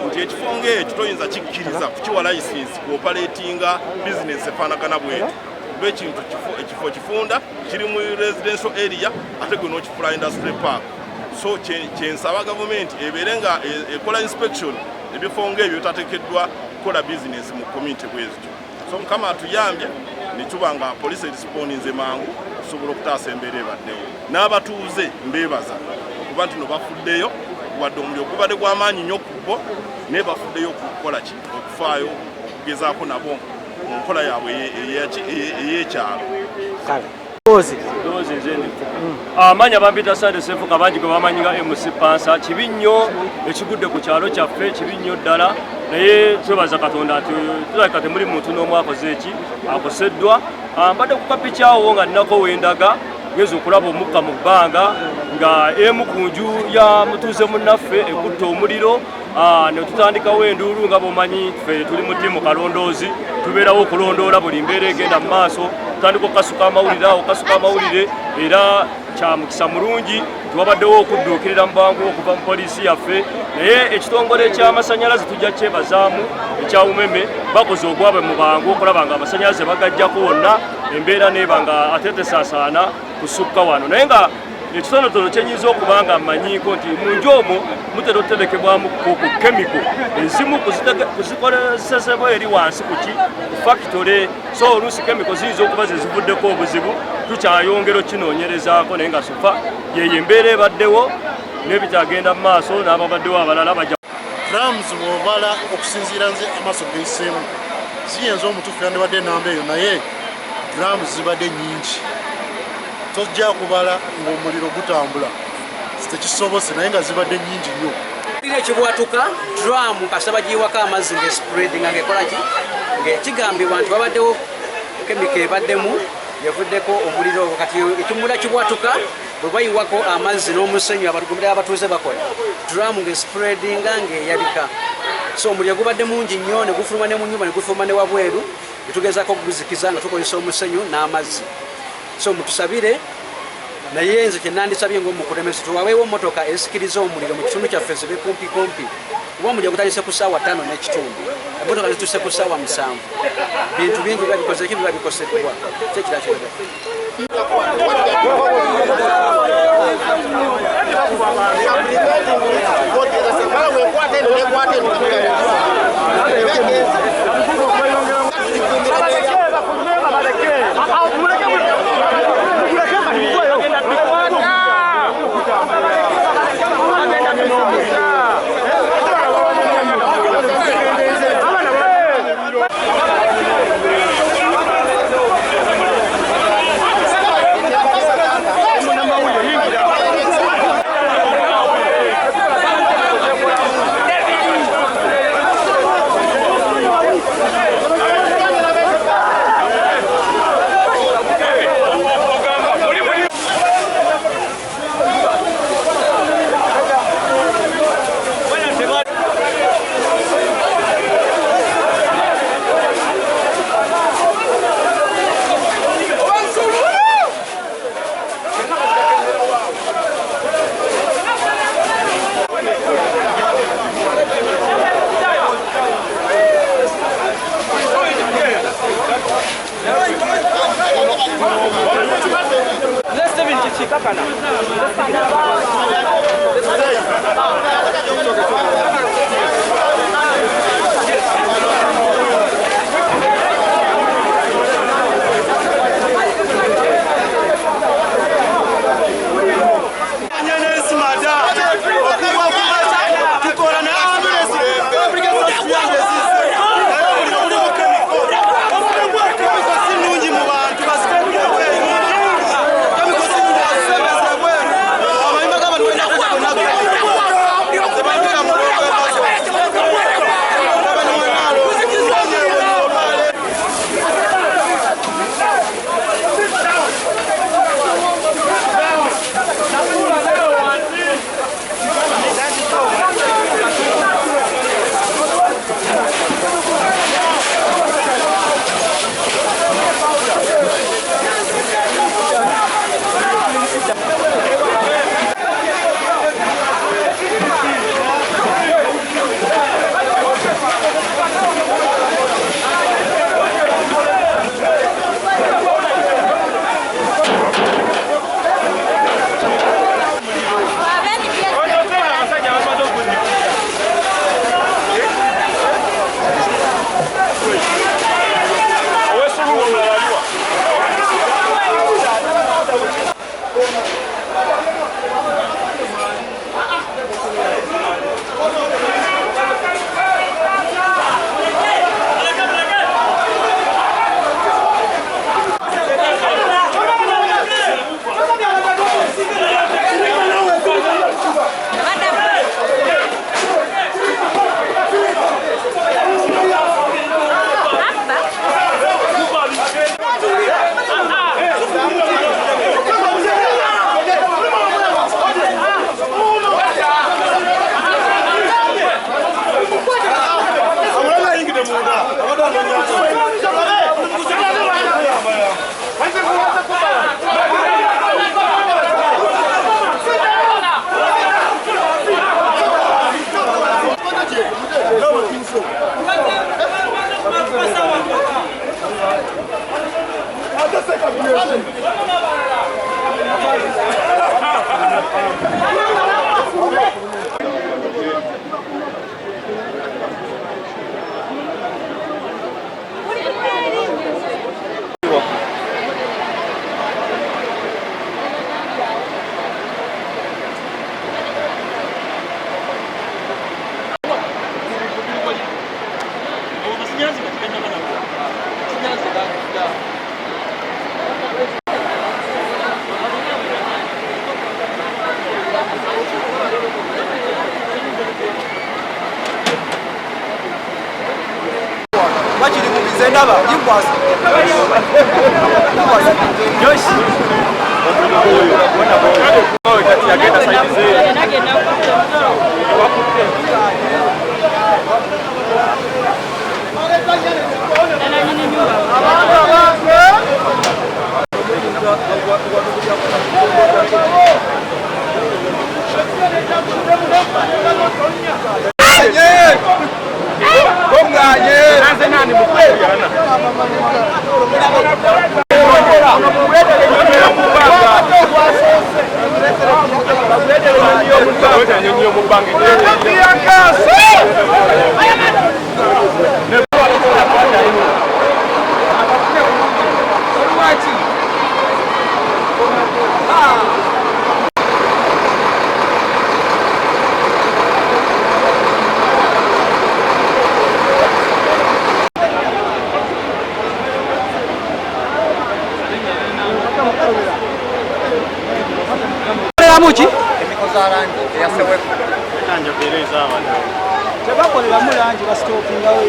nti ekifo ng'ekyo toyinza kikkiriza kukiwa layisinsi kuoperatinga bizinesi efaanagana bw'eti kuba ekifo kifunda kiri mu residential area ate gwe n'okifula industry park. So kyensaba gavumenti ebeere nga ekola inspection ebifo ng'ebyo bitateekeddwa kukola bizinesi mu community bwezityo. So mukama atuyambye ne tuba nga poliisi erispondize mangu okusobola okutaasa embeera ebaddewo. N'abatuuze mbeebaza okuba nti no bafuddeyo wadde omuliro gubadde gw'amaanyi nnyo ku bo naye bafuddeyo okukola ki okufaayo okugezaako nabo mu nkola yaabwe ey'ekyalo. Amanya bampita Sande Sefu kabanji gwe bamanyi nga MC Pansa kibi nnyo ekigudde ku kyalo kyaffe kibi nnyo ddala naye twebaza Katonda ati tulabika temuli muntu n'omu akoze eki akoseddwa. Mbadde ku kapikyawo nga nnako wendaga ngeze okulaba omukka mu bbanga nga emu ku nju ya mutuuze munnaffe ekutta omuliro ne tutandikawo enduulu nga bomanyi ffe tuli mu ttiimu kalondoozi tubeerawo okulondoola buli mbeera egenda mu maaso tutandika okukasuka amawulire era kya mukisa mulungi tuwabaddewo okudduukirira mu bwangu okuva mu poliisi yaffe naye ekitongole eky'amasannyalaze tujja kyebazaamu ekya UMEME bakoze ogwabwe mu bwangu okulaba nga amasannyalaze bagajjako wonna embeera neeba nga ate tesaasaana kusukka wano naye nga ekitonotono kyenyinza okuba nga mmanyiiko nti mu nju omwo mutera okuterekebwamu ku kemiko ezimu kuzikozesebwa eri wansi kuki ku fakitole so oluusi kemiko ziyinza okuba ze zivuddeko obuzibu tukyayongera okinoonyerezaako naye nga sofa yeyo embeera ebaddewo n'ebitagenda mu maaso n'ababaddewo abalala bajja drums bw'obala okusinziira nze amaaso geiseemu ziyinza omutuufu yandibadde enamba eyo naye drums zibadde nnyingi tojja kubala ng'omuliro gutambula tekisobose naye nga zibadde nnyingi nnyo. Ekibwatuka drum kasaba giwaka amazzi ng'espreading ng'ekola ki ng'ekigambibwa nti babaddewo kemiko ebaddemu yavuddeko omuliro kati ekimula kibwatuka bwe bayiwako amazzi n'omusenyu abatuuze bakola drum ng'espreading ng'eyabika so omuliro gubadde mungi nnyo ne gufuluma ne mu nnyumba ne gufuluma ne wabweru ne tugezaako okuguzikiza nga tukozesa omusenyu n'amazzi. So mutusabire naye nze kyenandisabye ng'omukulembeze tuwaweewo emmotoka ezisikiriza omuliro mu kitundu kyaffe zibe kumpi kuba omuliro gutandise ku ssaawa 5 n'ekitundu emmotoka zituuse ku ssaawa 7 bintu bingi biba bikozeki biba bikoseddwa kyekira kyega Tebakoleramu langi basitookingawo